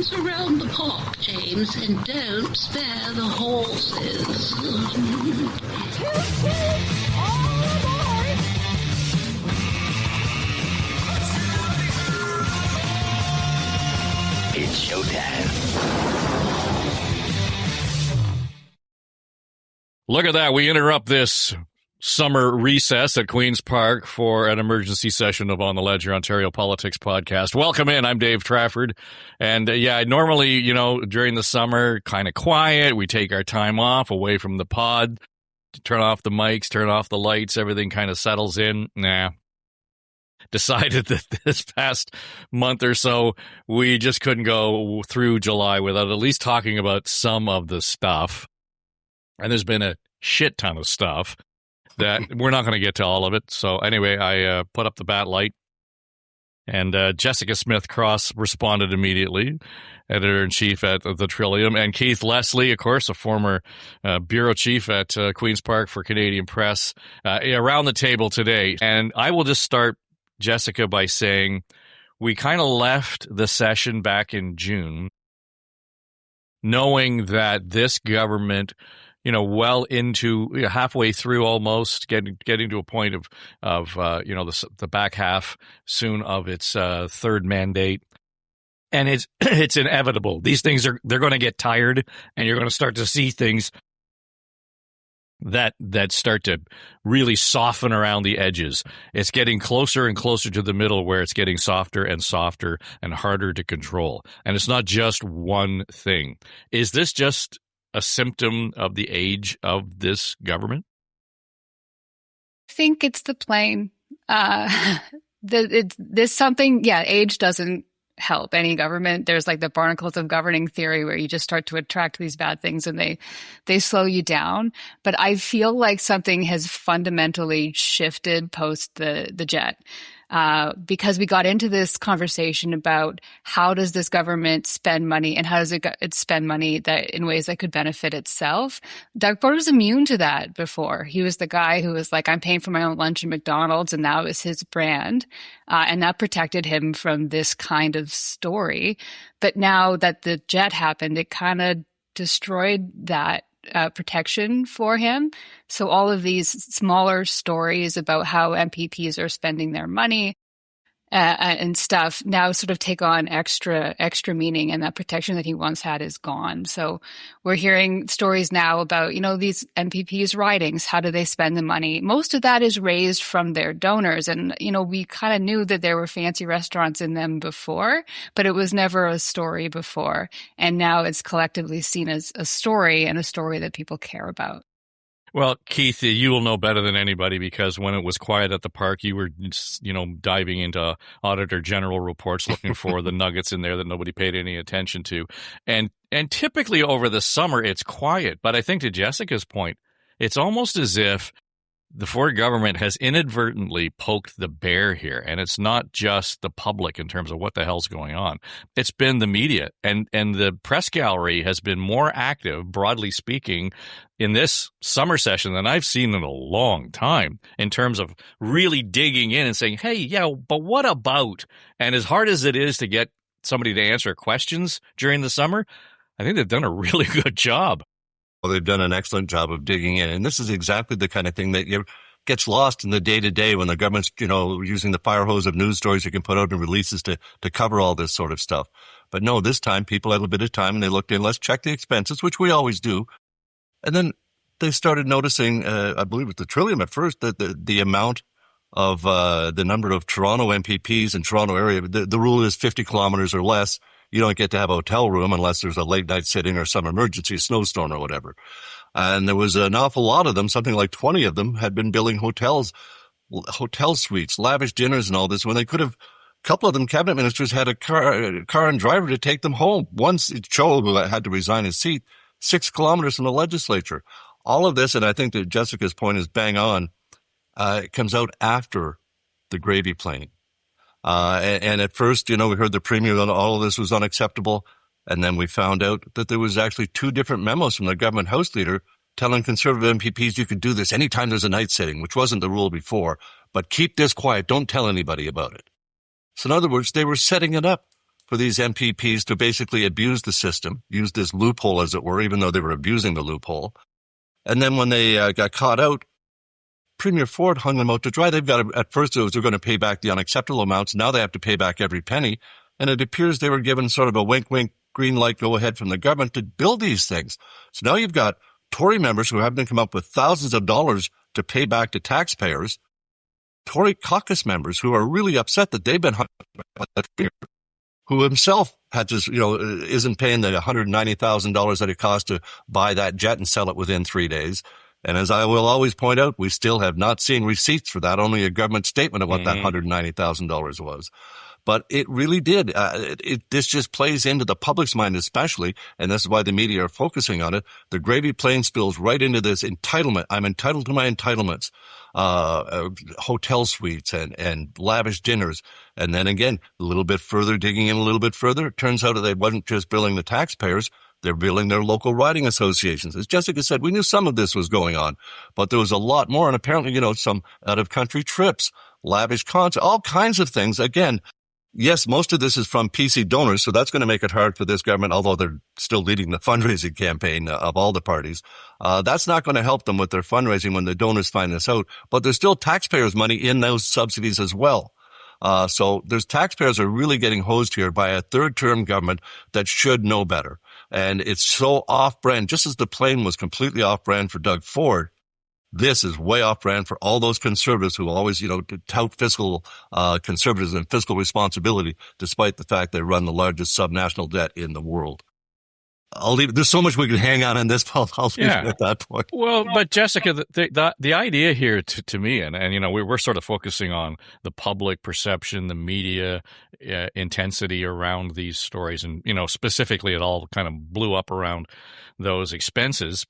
Dance around the park, James, and don't spare the horses. It's showtime. Look at that. We interrupt this summer recess at Queen's Park for an emergency session of On the Ledger Ontario Politics podcast. Welcome in. I'm Dave Trafford. And normally, during the summer, kind of quiet. We take our time off away from the pod, turn off the mics, turn off the lights. Everything kind of settles in. Decided that this past month or so, we just couldn't go through July without at least talking about some of the stuff. And there's been a shit ton of stuff that we're not going to get to all of it. So anyway, I put up the bat light, and Jessica Smith-Cross responded immediately, editor-in-chief at the Trillium, and Keith Leslie, of course, a former bureau chief at Queen's Park for Canadian Press, around the table today. And I will just start, Jessica, by saying we kind of left the session back in June knowing that this government, well into halfway through, almost getting to a point of the back half soon of its third mandate, and it's inevitable. These things they're going to get tired, and you're going to start to see things that start to really soften around the edges. It's getting closer and closer to the middle, where it's getting softer and softer and harder to control. And it's not just one thing. Is this just a symptom of the age of this government? I think it's the plane. There's something, age doesn't help any government. There's like the barnacles of governing theory, where you just start to attract these bad things and they slow you down. But I feel like something has fundamentally shifted post the jet. Because we got into this conversation about how does this government spend money, and how does it spend money that in ways that could benefit itself. Doug Ford was immune to that before. He was the guy who was like, I'm paying for my own lunch at McDonald's, and that was his brand. And that protected him from this kind of story. But now that the jet happened, it kind of destroyed that protection for him. So all of these smaller stories about how MPPs are spending their money and stuff now sort of take on extra meaning, and that protection that he once had is gone. So we're hearing stories now about, these MPPs' ridings. How do they spend the money? Most of that is raised from their donors. And, we kind of knew that there were fancy restaurants in them before, but it was never a story before. And now it's collectively seen as a story, and a story that people care about. Well, Keith, you will know better than anybody, because when it was quiet at the park, you were, diving into Auditor General reports looking for the nuggets in there that nobody paid any attention to. And typically over the summer, it's quiet. But I think, to Jessica's point, it's almost as if the Ford government has inadvertently poked the bear here. And it's not just the public in terms of what the hell's going on. It's been the media, and the press gallery has been more active, broadly speaking, in this summer session than I've seen in a long time, in terms of really digging in and saying, hey, but what about? And as hard as it is to get somebody to answer questions during the summer, I think they've done a really good job. Well, they've done an excellent job of digging in. And this is exactly the kind of thing that gets lost in the day-to-day when the government's, using the fire hose of news stories you can put out in releases to cover all this sort of stuff. But no, this time people had a bit of time and they looked in, let's check the expenses, which we always do. And then they started noticing, I believe with the Trillium at first, that the amount of the number of Toronto MPPs in Toronto area, the rule is 50 kilometers or less. You don't get to have a hotel room unless there's a late night sitting or some emergency, snowstorm or whatever. And there was an awful lot of them, something like 20 of them had been billing hotel suites, lavish dinners and all this, when they could have, a couple of them, cabinet ministers had a car and driver to take them home. Once Cho, who had to resign his seat, 6 kilometers from the legislature. All of this, and I think that Jessica's point is bang on, it comes out after the gravy plane. And at first, we heard the premier that all of this was unacceptable. And then we found out that there was actually 2 different memos from the government House leader telling Conservative MPPs you could do this anytime there's a night sitting, which wasn't the rule before. But keep this quiet. Don't tell anybody about it. So in other words, they were setting it up for these MPPs to basically abuse the system, use this loophole, as it were, even though they were abusing the loophole. And then when they got caught out, Premier Ford hung them out to dry. At first it was they're going to pay back the unacceptable amounts. Now they have to pay back every penny. And it appears they were given sort of a wink, wink, green light, go ahead from the government to build these things. So now you've got Tory members who have to come up with thousands of dollars to pay back to taxpayers, Tory caucus members who are really upset that they've been hung by that fear, who himself had to, isn't paying the $190,000 that it cost to buy that jet and sell it within 3 days. And as I will always point out, we still have not seen receipts for that, only a government statement of what that $190,000 was. But it really did. This just plays into the public's mind especially, and this is why the media are focusing on it. The gravy plane spills right into this entitlement. I'm entitled to my entitlements, hotel suites and lavish dinners. And then again, a little bit further, digging in a little bit further, it turns out that they wasn't just billing the taxpayers, they're billing their local riding associations. As Jessica said, we knew some of this was going on, but there was a lot more. And apparently, some out-of-country trips, lavish concerts, all kinds of things. Again, yes, most of this is from PC donors, so that's going to make it hard for this government, although they're still leading the fundraising campaign of all the parties. That's not going to help them with their fundraising when the donors find this out. But there's still taxpayers' money in those subsidies as well. So there's taxpayers are really getting hosed here by a third-term government that should know better. And it's so off-brand, just as the plane was completely off-brand for Doug Ford, this is way off-brand for all those conservatives who always, tout fiscal conservatives and fiscal responsibility, despite the fact they run the largest subnational debt in the world. I'll leave it. There's so much we could hang on this. I'll leave it at that point. Well, but Jessica, the idea here to me, and we're sort of focusing on the public perception, the media intensity around these stories, and specifically it all kind of blew up around those expenses.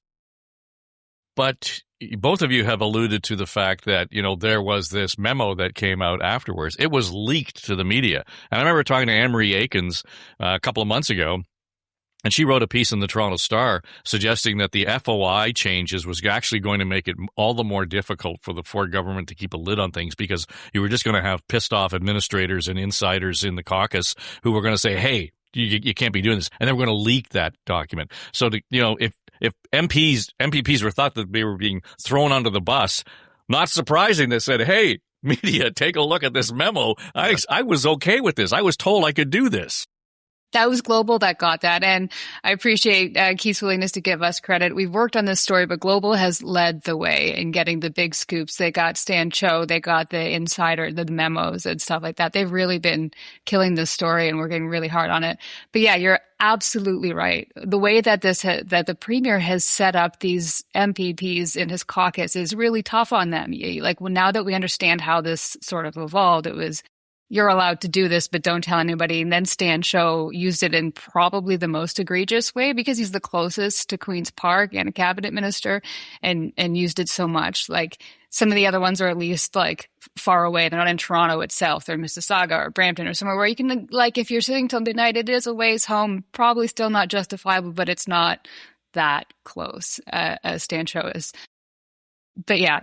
But both of you have alluded to the fact that, there was this memo that came out afterwards. It was leaked to the media. And I remember talking to Anne-Marie Aikens a couple of months ago, and she wrote a piece in the Toronto Star suggesting that the FOI changes was actually going to make it all the more difficult for the Ford government to keep a lid on things, because you were just going to have pissed off administrators and insiders in the caucus who were going to say, hey, you can't be doing this. And they were going to leak that document. So, if MPPs were thought that they were being thrown under the bus, not surprising they said, hey, media, take a look at this memo. I was okay with this. I was told I could do this. That was Global that got that. And I appreciate Keith's willingness to give us credit. We've worked on this story, but Global has led the way in getting the big scoops. They got Stan Cho, they got the insider, the memos and stuff like that. They've really been killing this story and working really hard on it. But yeah, you're absolutely right. The way that that the premier has set up these MPPs in his caucus is really tough on them. Now that we understand how this sort of evolved, it was, you're allowed to do this, but don't tell anybody. And then Stan Cho used it in probably the most egregious way, because he's the closest to Queen's Park and a cabinet minister, and used it so much. Like, some of the other ones are at least far away. They're not in Toronto itself. They're in Mississauga or Brampton or somewhere where you can, if you're sitting till midnight, it is a ways home, probably still not justifiable, but it's not that close as Stan Cho is. But yeah,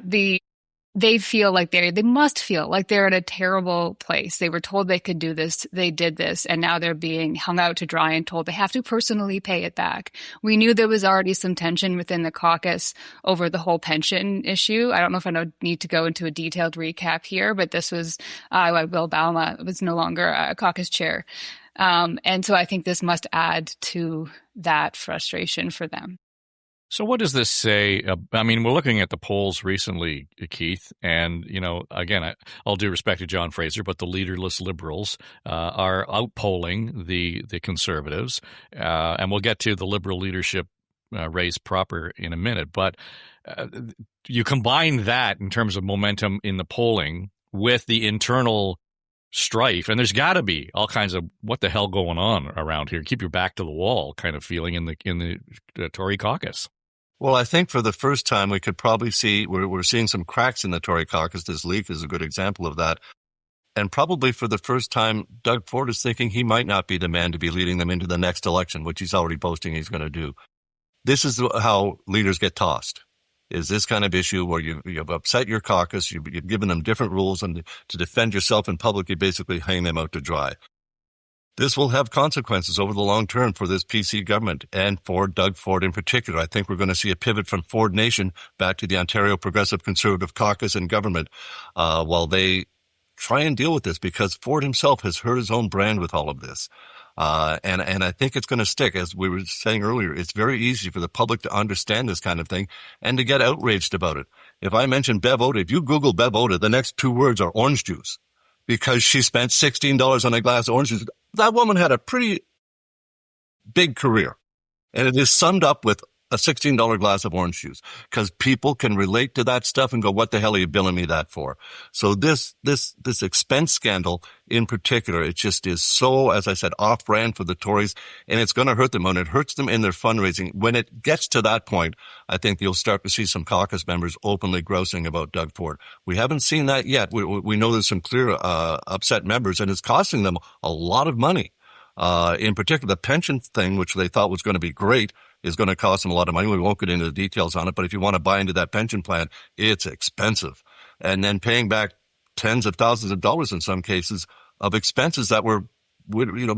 they feel like they must feel like they're in a terrible place. They were told they could do this. They did this. And now they're being hung out to dry and told they have to personally pay it back. We knew there was already some tension within the caucus over the whole pension issue. I don't know if I need to go into a detailed recap here, but this was Will Balma was no longer a caucus chair. And so I think this must add to that frustration for them. So what does this say? We're looking at the polls recently, Keith, and, again, all due respect to John Fraser, but the leaderless Liberals are outpolling the Conservatives, and we'll get to the Liberal leadership race proper in a minute. But you combine that in terms of momentum in the polling with the internal strife, and there's got to be all kinds of what the hell going on around here. Keep your back to the wall kind of feeling in the Tory caucus. Well, I think for the first time we could probably see we're seeing some cracks in the Tory caucus. This leak is a good example of that. And probably for the first time, Doug Ford is thinking he might not be the man to be leading them into the next election, which he's already boasting he's going to do. This is how leaders get tossed, is this kind of issue where you've upset your caucus, you've given them different rules, and to defend yourself in public, you basically hang them out to dry. This will have consequences over the long term for this PC government and for Doug Ford in particular. I think we're going to see a pivot from Ford Nation back to the Ontario Progressive Conservative Caucus and government while they try and deal with this, because Ford himself has hurt his own brand with all of this. And I think it's going to stick. As we were saying earlier, it's very easy for the public to understand this kind of thing and to get outraged about it. If I mention Bev Oda, if you Google Bev Oda, the next two words are orange juice, because she spent $16 on a glass of orange juice. That woman had a pretty big career, and it is summed up with a $16 glass of orange juice, because people can relate to that stuff and go, what the hell are you billing me that for? So this expense scandal in particular, it just is so, as I said, off brand for the Tories, and it's going to hurt them, and it hurts them in their fundraising. When it gets to that point, I think you'll start to see some caucus members openly grousing about Doug Ford. We haven't seen that yet. We know there's some clear, upset members, and it's costing them a lot of money. In particular, the pension thing, which they thought was going to be great, is going to cost them a lot of money. We won't get into the details on it, but if you want to buy into that pension plan, it's expensive. And then paying back tens of thousands of dollars in some cases of expenses that were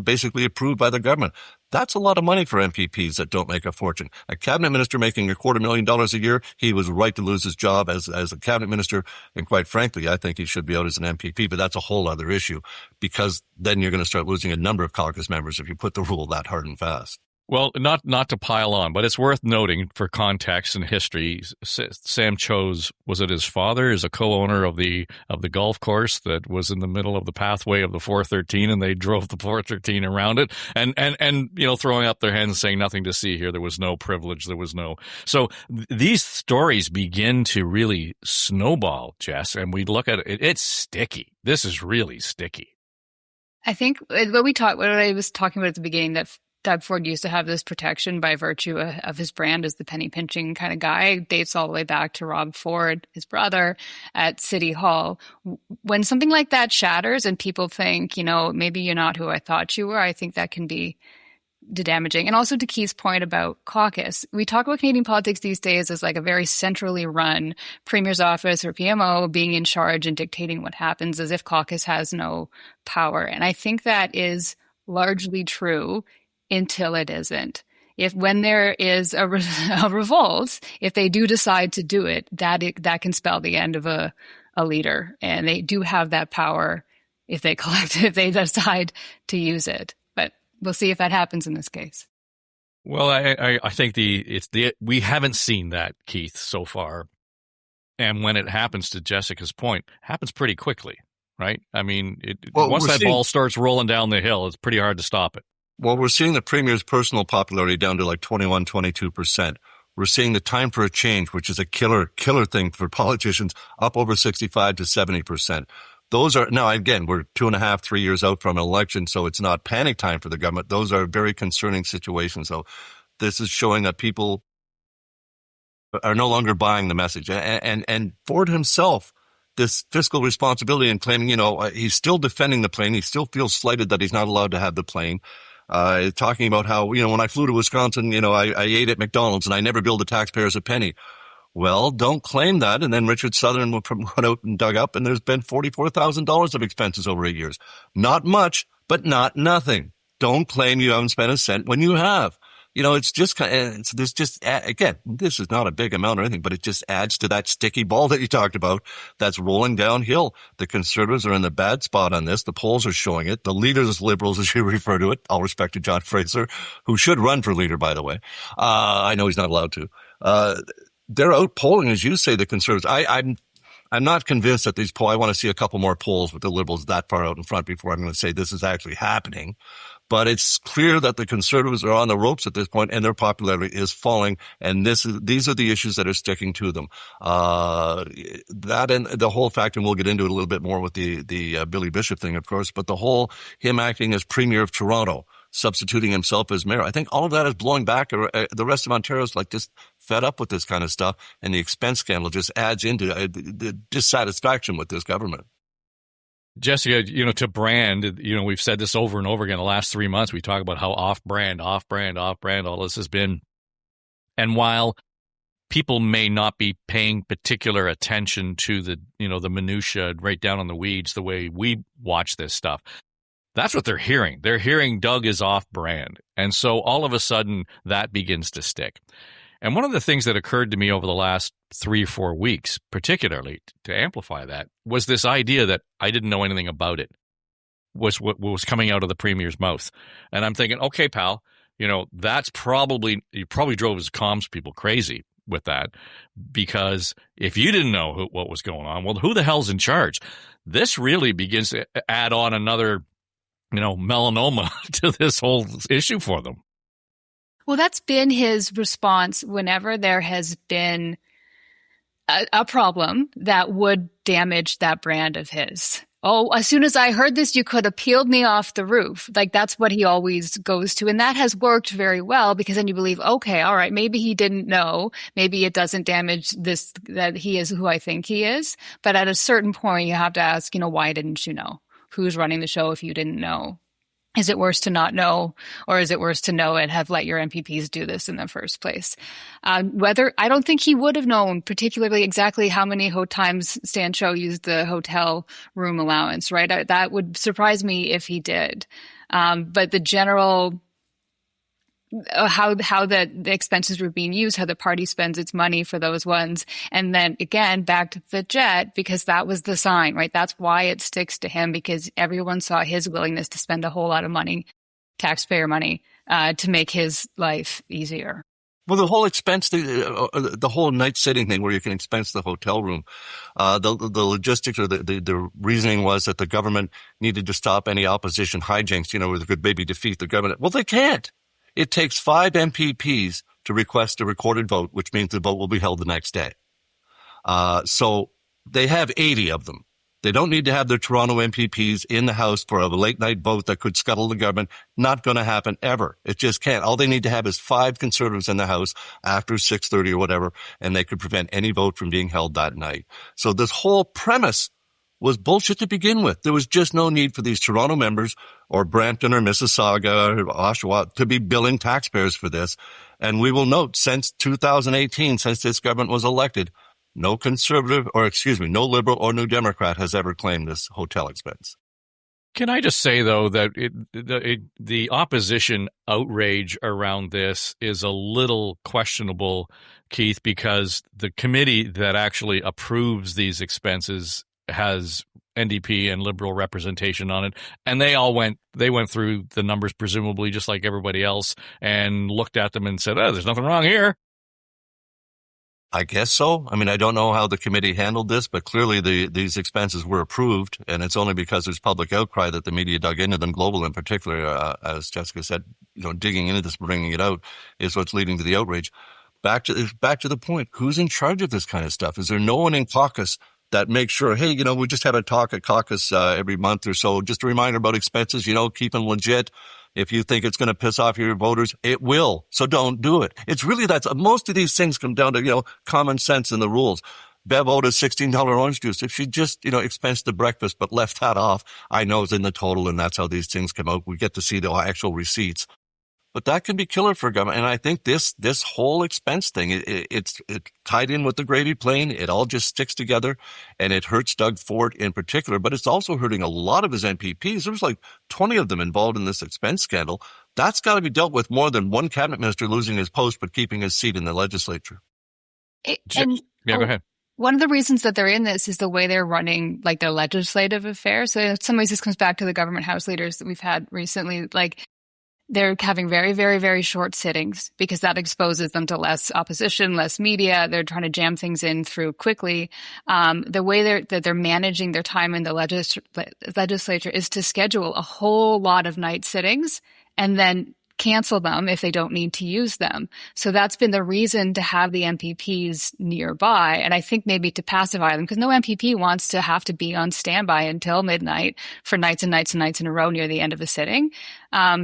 basically approved by the government. That's a lot of money for MPPs that don't make a fortune. A cabinet minister making $250,000 a year, he was right to lose his job as a cabinet minister. And quite frankly, I think he should be out as an MPP, but that's a whole other issue, because then you're going to start losing a number of caucus members if you put the rule that hard and fast. Well, not to pile on, but it's worth noting for context and history. Sam chose, was it his father, is a co-owner of the golf course that was in the middle of the pathway of the 413, and they drove the 413 around it, and throwing up their hands saying nothing to see here. There was no privilege. There was no. So these stories begin to really snowball, Jess, and we look at it. It's sticky. This is really sticky. I think what I was talking about at the beginning, that Doug Ford used to have this protection by virtue of his brand as the penny pinching kind of guy, dates all the way back to Rob Ford, his brother, at City Hall. When something like that shatters and people think, maybe you're not who I thought you were, I think that can be damaging. And also to Keith's point about caucus, we talk about Canadian politics these days as like a very centrally run premier's office or PMO being in charge and dictating what happens, as if caucus has no power. And I think that is largely true until it isn't. When there is a revolt, if they do decide to do it, that can spell the end of a leader, and they do have that power if they decide to use it. But we'll see if that happens in this case. Well, I think we haven't seen that, Keith, so far, and when it happens, to Jessica's point, happens pretty quickly, right? I mean, once that ball starts rolling down the hill, it's pretty hard to stop it. Well, we're seeing the premier's personal popularity down to like 21, 22%. We're seeing the time for a change, which is a killer thing for politicians, up over 65 to 70%. Those are, now again, we're 2.5, 3 years out from an election, so it's not panic time for the government. Those are very concerning situations. So this is showing that people are no longer buying the message. And Ford himself, this fiscal responsibility and claiming, he's still defending the plane. He still feels slighted that he's not allowed to have the plane. Talking about how, when I flew to Wisconsin, I ate at McDonald's and I never billed the taxpayers a penny. Well, don't claim that. And then Richard Southern went out and dug up, and there's been $44,000 of expenses over 8 years. Not much, but not nothing. Don't claim you haven't spent a cent when you have. It's just again, this is not a big amount or anything, but it just adds to that sticky ball that you talked about that's rolling downhill. The Conservatives are in the bad spot on this. The polls are showing it. The leaders, Liberals, as you refer to it, all respect to John Fraser, who should run for leader, by the way. I know he's not allowed to. They're out polling, as you say, the Conservatives. I'm not convinced that these polls, I want to see a couple more polls with the Liberals that far out in front before I'm going to say this is actually happening. But it's clear that the Conservatives are on the ropes at this point, and their popularity is falling. And these are the issues that are sticking to them. That and the whole fact, and we'll get into it a little bit more with the Billy Bishop thing, of course, but the whole him acting as Premier of Toronto, substituting himself as mayor. I think all of that is blowing back. The rest of Ontario is like just fed up with this kind of stuff, and the expense scandal just adds into the dissatisfaction with this government. Jessica, to brand, we've said this over and over again the last 3 months. We talk about how off-brand all this has been. And while people may not be paying particular attention to the, the minutia right down on the weeds the way we watch this stuff, That's what they're hearing. They're hearing Doug is off brand. And so all of a sudden that begins to stick. And one of the things that occurred to me over the last 3 or 4 weeks, particularly to amplify that, was this idea that I didn't know anything about it, was what was coming out of the premier's mouth. And I'm thinking, okay, pal, that's you probably drove his comms people crazy with that, because if you didn't know what was going on, well, who the hell's in charge? This really begins to add on another melanoma to this whole issue for them. Well, that's been his response whenever there has been a problem that would damage that brand of his. Oh, as soon as I heard this, you could have peeled me off the roof. Like, that's what he always goes to. And that has worked very well, because then you believe, okay, all right, maybe he didn't know. Maybe it doesn't damage this, that he is who I think he is. But at a certain point, you have to ask, why didn't you know? Who's running the show if you didn't know? Is it worse to not know, or is it worse to know and have let your MPPs do this in the first place? I don't think he would have known particularly exactly how many times Stan Cho used the hotel room allowance, right? That would surprise me if he did. But the general, how the expenses were being used, how the party spends its money for those ones. And then again, back to the jet, because that was the sign, right? That's why it sticks to him, because everyone saw his willingness to spend a whole lot of money, taxpayer money, to make his life easier. Well, the whole expense, the whole night sitting thing where you can expense the hotel room, the logistics or the reasoning was that the government needed to stop any opposition hijinks, where they could maybe defeat the government. Well, they can't. It takes 5 MPPs to request a recorded vote, which means the vote will be held the next day. So they have 80 of them. They don't need to have their Toronto MPPs in the House for a late-night vote that could scuttle the government. Not going to happen ever. It just can't. All they need to have is 5 Conservatives in the House after 6:30 or whatever, and they could prevent any vote from being held that night. So this whole premise was bullshit to begin with. There was just no need for these Toronto members or Brampton or Mississauga or Oshawa to be billing taxpayers for this. And we will note, since 2018, since this government was elected, no Liberal or New Democrat has ever claimed this hotel expense. Can I just say, though, that the opposition outrage around this is a little questionable, Keith, because the committee that actually approves these expenses has NDP and Liberal representation on it, and they went through the numbers presumably just like everybody else and looked at them and said, "Oh, there's nothing wrong here." I guess so. I mean, I don't know how the committee handled this, but clearly these expenses were approved, and it's only because there's public outcry that the media dug into them, global in particular, as Jessica said, digging into this, bringing it out is what's leading to the outrage. Back to the point, who's in charge of this kind of stuff? Is there no one in caucus that makes sure, hey, we just have a talk at caucus every month or so, just a reminder about expenses, keep them legit. If you think it's going to piss off your voters, it will. So don't do it. It's really most of these things come down to, common sense and the rules. Bev ordered $16 orange juice. If she just, expensed the breakfast but left that off, I know it's in the total, and that's how these things come out. We get to see the actual receipts. But that can be killer for government. And I think this whole expense thing, it's tied in with the gravy plane. It all just sticks together, and it hurts Doug Ford in particular, but it's also hurting a lot of his MPPs. There was like 20 of them involved in this expense scandal. That's got to be dealt with more than one cabinet minister losing his post but keeping his seat in the legislature. Go ahead. One of the reasons that they're in this is the way they're running like their legislative affairs. So in some ways this comes back to the government house leaders that we've had recently. Like, they're having very, very, very short sittings because that exposes them to less opposition, less media. They're trying to jam things in through quickly. The way they're managing their time in the legislature is to schedule a whole lot of night sittings and then cancel them if they don't need to use them. So that's been the reason to have the MPPs nearby. And I think maybe to pacify them, because no MPP wants to have to be on standby until midnight for nights and nights and nights in a row near the end of a sitting.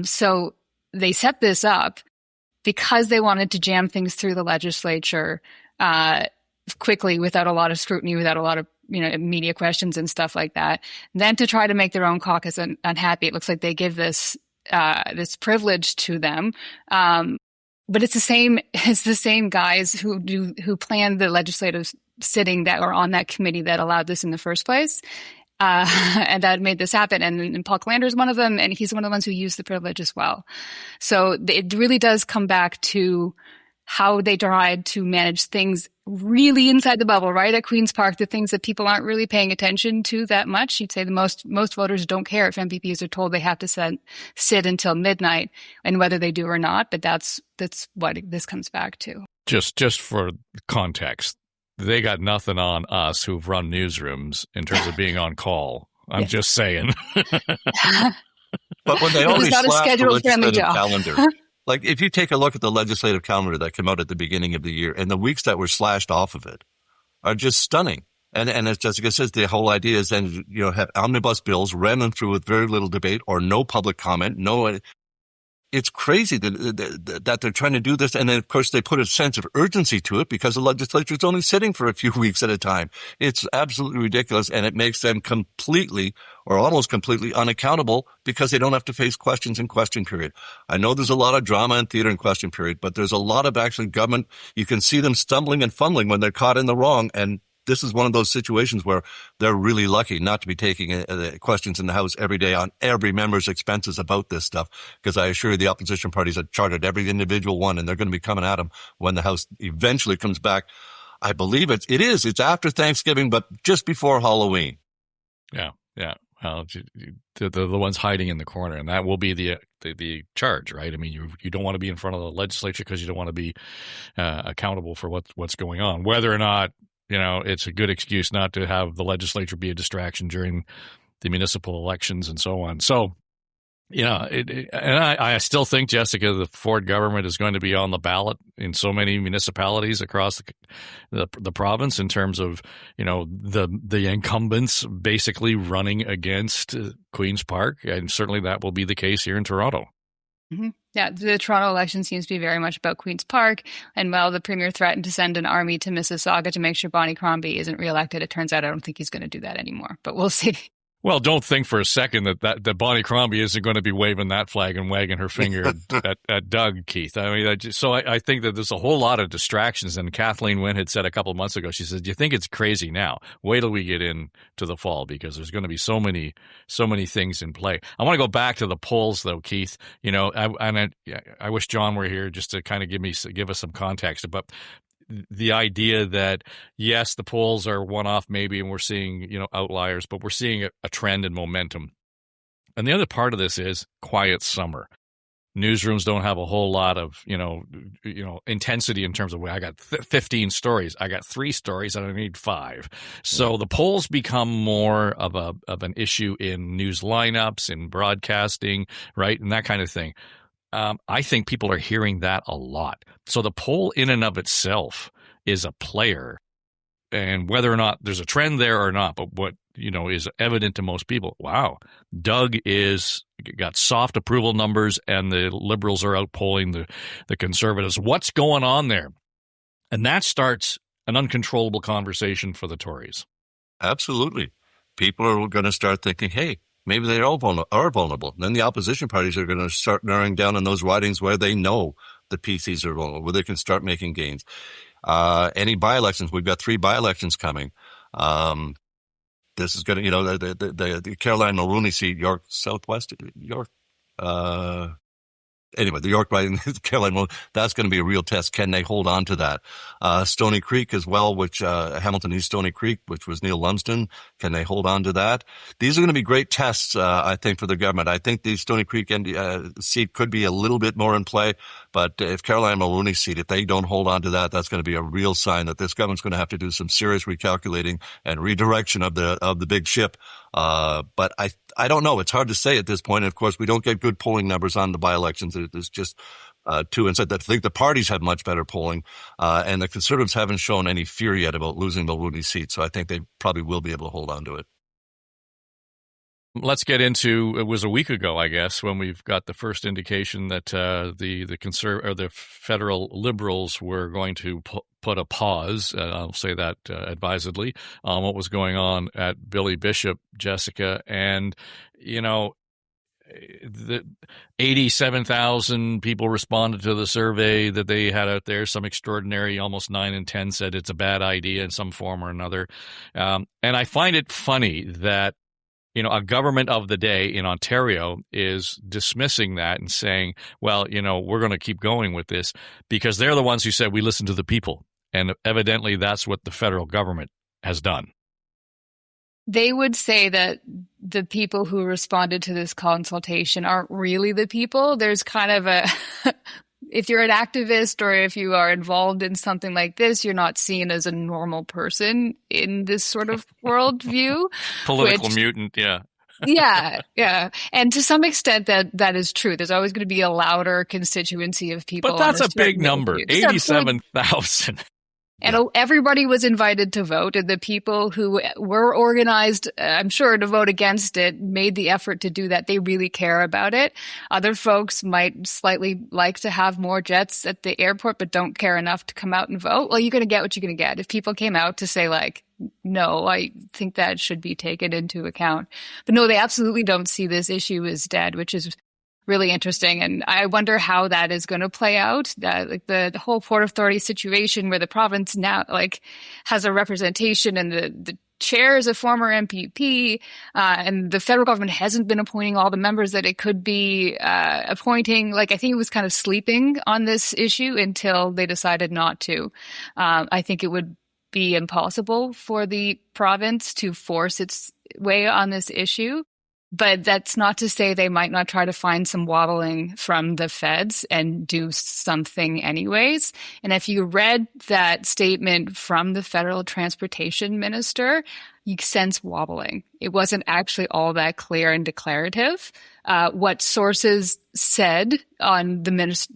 So they set this up because they wanted to jam things through the legislature quickly without a lot of scrutiny, without a lot of media questions and stuff like that. And then to try to make their own caucus unhappy. It looks like they give this privilege to them. But it's the same guys who planned the legislative sitting that are on that committee that allowed this in the first place. And that made this happen. And Paul Callander is one of them, and he's one of the ones who used the privilege as well. So it really does come back to how they tried to manage things really inside the bubble, right? At Queen's Park, the things that people aren't really paying attention to that much. You'd say the most voters don't care if MPPs are told they have to sit until midnight, and whether they do or not. But that's what this comes back to. Just for context, they got nothing on us who've run newsrooms in terms of being on call. I'm just saying. But when they only not a slapped the schedule-friendly legislative job. calendar, like if you take a look at the legislative calendar that came out at the beginning of the year, and the weeks that were slashed off of it are just stunning. And as Jessica says, the whole idea is then have omnibus bills, ram them through with very little debate or no public comment. It's crazy that they're trying to do this. And then, of course, they put a sense of urgency to it because the legislature is only sitting for a few weeks at a time. It's absolutely ridiculous, and it makes them completely or almost completely unaccountable because they don't have to face questions in question period. I know there's a lot of drama and theater in question period, but there's a lot of actually government. You can see them stumbling and fumbling when they're caught in the wrong, and this is one of those situations where they're really lucky not to be taking questions in the House every day on every member's expenses about this stuff, because I assure you the opposition parties have chartered every individual one, and they're going to be coming at them when the House eventually comes back. I believe it's after Thanksgiving, but just before Halloween. Yeah. Well, the ones hiding in the corner, and that will be the charge, right? I mean, you don't want to be in front of the legislature because you don't want to be accountable for what's going on, whether or not it's a good excuse not to have the legislature be a distraction during the municipal elections and so on. So, and I still think, Jessica, the Ford government is going to be on the ballot in so many municipalities across the province in terms of, the incumbents basically running against Queen's Park. And certainly that will be the case here in Toronto. Mm-hmm. Yeah, the Toronto election seems to be very much about Queen's Park. And while the Premier threatened to send an army to Mississauga to make sure Bonnie Crombie isn't reelected, it turns out I don't think he's going to do that anymore. But we'll see. Well, don't think for a second that Bonnie Crombie isn't going to be waving that flag and wagging her finger at Doug, Keith. I mean, I think that there's a whole lot of distractions. And Kathleen Wynne had said a couple of months ago, she said, "Do you think it's crazy now? Wait till we get into the fall because there's going to be so many things in play." I want to go back to the polls, though, Keith. I wish John were here just to kind of give us some context. But the idea that, yes, the polls are one-off maybe, and we're seeing, outliers, but we're seeing a trend and momentum. And the other part of this is quiet summer. Newsrooms don't have a whole lot of, intensity in terms of, I got 15 stories. I got 3 stories and I need 5. So the polls become more of an issue in news lineups, in broadcasting, right, and that kind of thing. I think people are hearing that a lot. So the poll in and of itself is a player, and whether or not there's a trend there or not, but what is evident to most people, wow, Doug got soft approval numbers, and the Liberals are outpolling the Conservatives. What's going on there? And that starts an uncontrollable conversation for the Tories. Absolutely. People are going to start thinking, hey, maybe they are vulnerable. Then the opposition parties are going to start narrowing down on those ridings where they know the PCs are vulnerable, where they can start making gains. Any by-elections, we've got 3 by-elections coming. This is going to, the Caroline Mulroney seat, York Southwest, anyway, the York riding, Caroline, that's going to be a real test. Can they hold on to that? Stony Creek as well, which Hamilton East Stony Creek, which was Neil Lumsden. Can they hold on to that? These are going to be great tests, I think, for the government. I think the Stony Creek seat could be a little bit more in play, but if Caroline Mulroney's seat, if they don't hold on to that, that's going to be a real sign that this government's going to have to do some serious recalculating and redirection of the big ship. But I don't know. It's hard to say at this point. And of course, we don't get good polling numbers on the by-elections. There's just two inside. I think the parties have much better polling, and the Conservatives haven't shown any fear yet about losing Mulroney's seat. So I think they probably will be able to hold on to it. Let's get into, it was a week ago, I guess, when we've got the first indication that the federal Liberals were going to put a pause, I'll say that advisedly, on what was going on at Billy Bishop, Jessica, and, the 87,000 people responded to the survey that they had out there. Some extraordinary, almost 9 in 10 said it's a bad idea in some form or another. And I find it funny that a government of the day in Ontario is dismissing that and saying, well, we're going to keep going with this because they're the ones who said we listen to the people. And evidently that's what the federal government has done. They would say that the people who responded to this consultation aren't really the people. There's kind of if you're an activist or if you are involved in something like this, you're not seen as a normal person in this sort of worldview. Political mutant, yeah. Yeah. And to some extent that is true. There's always going to be a louder constituency of people. But that's a big number, 87,000. And everybody was invited to vote, and the people who were organized, I'm sure, to vote against it made the effort to do that. They really care about it. Other folks might slightly like to have more jets at the airport, but don't care enough to come out and vote. Well, you're going to get what you're going to get. If people came out to say, like, no, I think that should be taken into account. But no, they absolutely don't see this issue as dead, which is really interesting. And I wonder how that is going to play out. Like the whole Port Authority situation where the province now has a representation and the chair is a former MPP, and the federal government hasn't been appointing all the members that it could be appointing. I think it was kind of sleeping on this issue until they decided not to. I think it would be impossible for the province to force its way on this issue. But that's not to say they might not try to find some wobbling from the feds and do something anyways. And if you read that statement from the federal transportation minister, you sense wobbling. It wasn't actually all that clear and declarative. What sources said on the minister,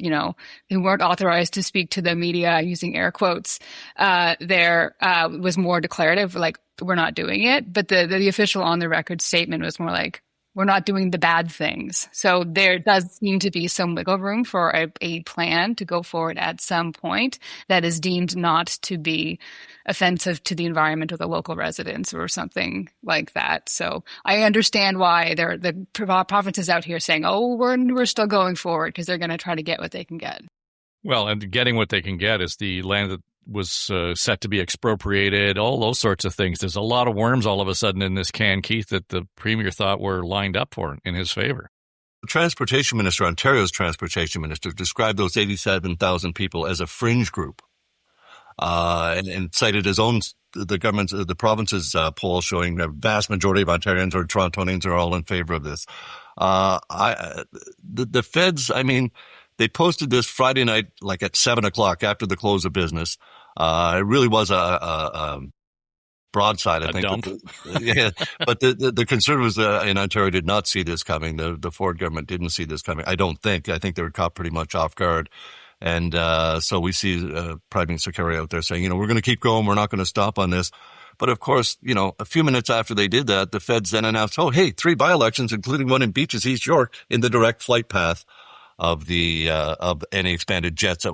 who weren't authorized to speak to the media using air quotes, there was more declarative, like, we're not doing it. But the official on the record statement was more like, we're not doing the bad things. So there does seem to be some wiggle room for a plan to go forward at some point that is deemed not to be offensive to the environment or the local residents or something like that. So I understand why the province is out here saying, oh, we're still going forward because they're going to try to get what they can get. Well, and getting what they can get is the land that was set to be expropriated, all those sorts of things. There's a lot of worms all of a sudden in this can, Keith, that the Premier thought were lined up for in his favor. The Transportation Minister, Ontario's Transportation Minister, described those 87,000 people as a fringe group and cited his own, the province's poll showing the vast majority of Ontarians or Torontonians are all in favor of this. The feds, they posted this Friday night, at 7:00 after the close of business. It really was a broadside, I think. Dump. But the Conservatives in Ontario did not see this coming. The Ford government didn't see this coming. I don't think. I think they were caught pretty much off guard. And so we see Prime Minister Kerry out there saying, we're going to keep going. We're not going to stop on this. But of course, a few minutes after they did that, the feds then announced, 3 by-elections, including one in Beaches, East York, in the direct flight path of any expanded jet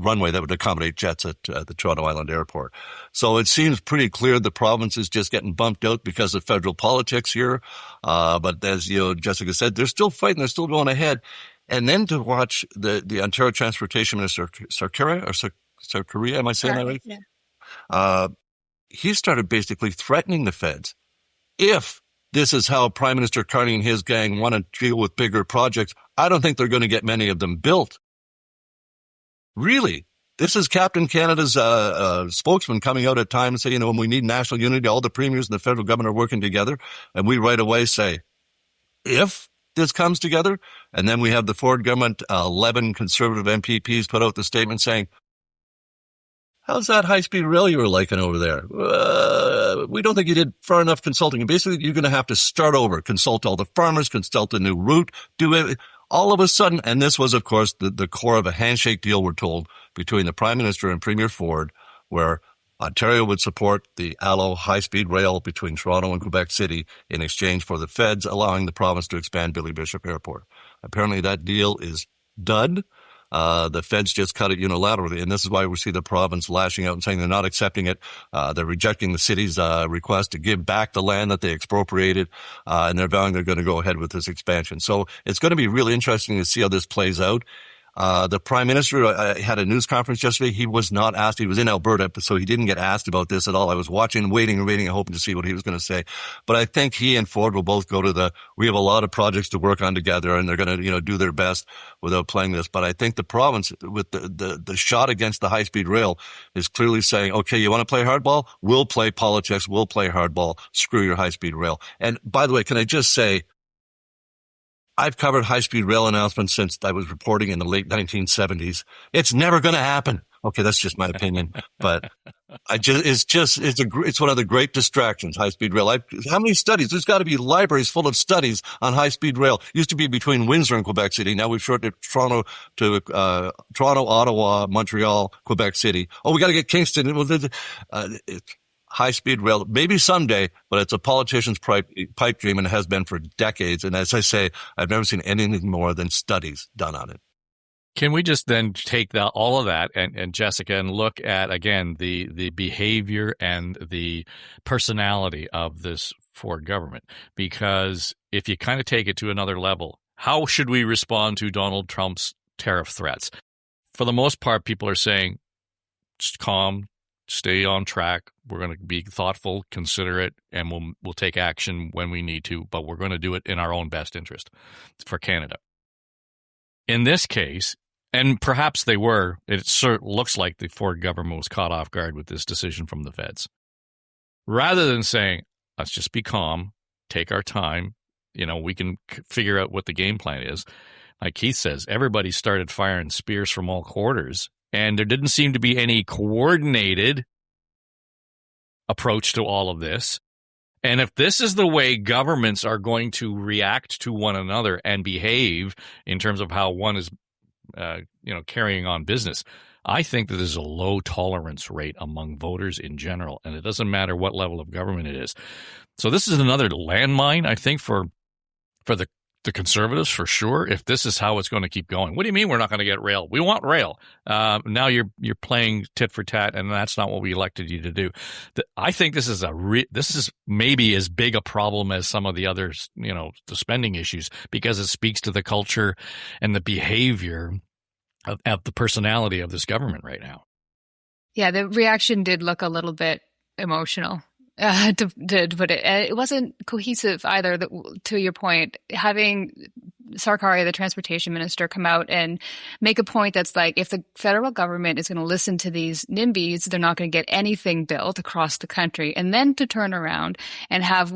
runway that would accommodate jets at the Toronto Island Airport. So it seems pretty clear the province is just getting bumped out because of federal politics here. But as Jessica said, they're still fighting, they're still going ahead. And then to watch the Ontario Transportation Minister, Sarkaria, am I saying that right? Yeah. He started basically threatening the feds. If this is how Prime Minister Carney and his gang want to deal with bigger projects, I don't think they're going to get many of them built. Really? This is Captain Canada's spokesman coming out at times saying, when we need national unity, all the premiers and the federal government are working together. And we right away say, if this comes together, and then we have the Ford government, 11 Conservative MPPs put out the statement saying, how's that high-speed rail you were liking over there? We don't think you did far enough consulting. And basically, you're going to have to start over, consult all the farmers, consult a new route, do it. All of a sudden, and this was, of course, the core of a handshake deal, we're told, between the Prime Minister and Premier Ford, where Ontario would support the ALO high-speed rail between Toronto and Quebec City in exchange for the feds allowing the province to expand Billy Bishop Airport. Apparently, that deal is done. The feds just cut it unilaterally, and this is why we see the province lashing out and saying they're not accepting it. They're rejecting the city's request to give back the land that they expropriated, and they're vowing they're going to go ahead with this expansion. So it's going to be really interesting to see how this plays out. The Prime Minister had a news conference yesterday. He was not asked. He was in Alberta, so he didn't get asked about this at all. I was watching, waiting, hoping to see what he was going to say. But I think he and Ford will both go to we have a lot of projects to work on together, and they're going to, do their best without playing this. But I think the province with the shot against the high-speed rail is clearly saying, okay, you want to play hardball? We'll play politics. We'll play hardball. Screw your high-speed rail. And by the way, can I just say, I've covered high-speed rail announcements since I was reporting in the late 1970s. It's never going to happen. Okay, that's just my opinion, but it's one of the great distractions, high-speed rail. How many studies? There's got to be libraries full of studies on high-speed rail. Used to be between Windsor and Quebec City. Now we've shortened it Toronto, Ottawa, Montreal, Quebec City. Oh, we got to get Kingston. High-speed rail, maybe someday, but it's a politician's pipe dream, and it has been for decades. And as I say, I've never seen anything more than studies done on it. Can we just then take all of that and Jessica, and look at, again, the behavior and the personality of this Ford government? Because if you kind of take it to another level, how should we respond to Donald Trump's tariff threats? For the most part, people are saying, just calm, stay on track. We're going to be thoughtful, considerate, and we'll take action when we need to, but we're going to do it in our own best interest for Canada. In this case, and perhaps they were, it looks like the Ford government was caught off guard with this decision from the feds. Rather than saying, let's just be calm, take our time, we can figure out what the game plan is. Like Keith says, everybody started firing spears from all quarters, and there didn't seem to be any coordinated approach to all of this. And if this is the way governments are going to react to one another and behave in terms of how one is, carrying on business, I think that there's a low tolerance rate among voters in general, and it doesn't matter what level of government it is. So this is another landmine, I think, for the Conservatives, for sure, if this is how it's going to keep going. What do you mean we're not going to get rail? We want rail. Now you're playing tit for tat, and that's not what we elected you to do. I think this is maybe as big a problem as some of the others, the spending issues, because it speaks to the culture and the behavior of the personality of this government right now. Yeah, the reaction did look a little bit emotional. To put it, it wasn't cohesive either. To your point, having Sarkari, the transportation minister, come out and make a point that's like, if the federal government is going to listen to these NIMBYs, they're not going to get anything built across the country. And then to turn around and have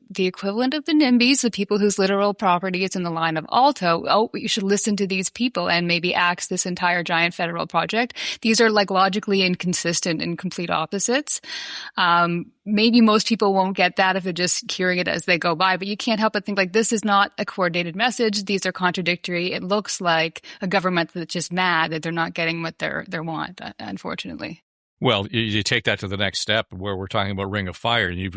the equivalent of the NIMBYs, the people whose literal property is in the line of Alto, you should listen to these people and maybe axe this entire giant federal project. These are like logically inconsistent and complete opposites. Maybe most people won't get that if they're just hearing it as they go by, but you can't help but think like, this is not a coordinated message. These are contradictory. It looks like a government that's just mad that they're not getting what they want, unfortunately. Well, you take that to the next step where we're talking about Ring of Fire, and you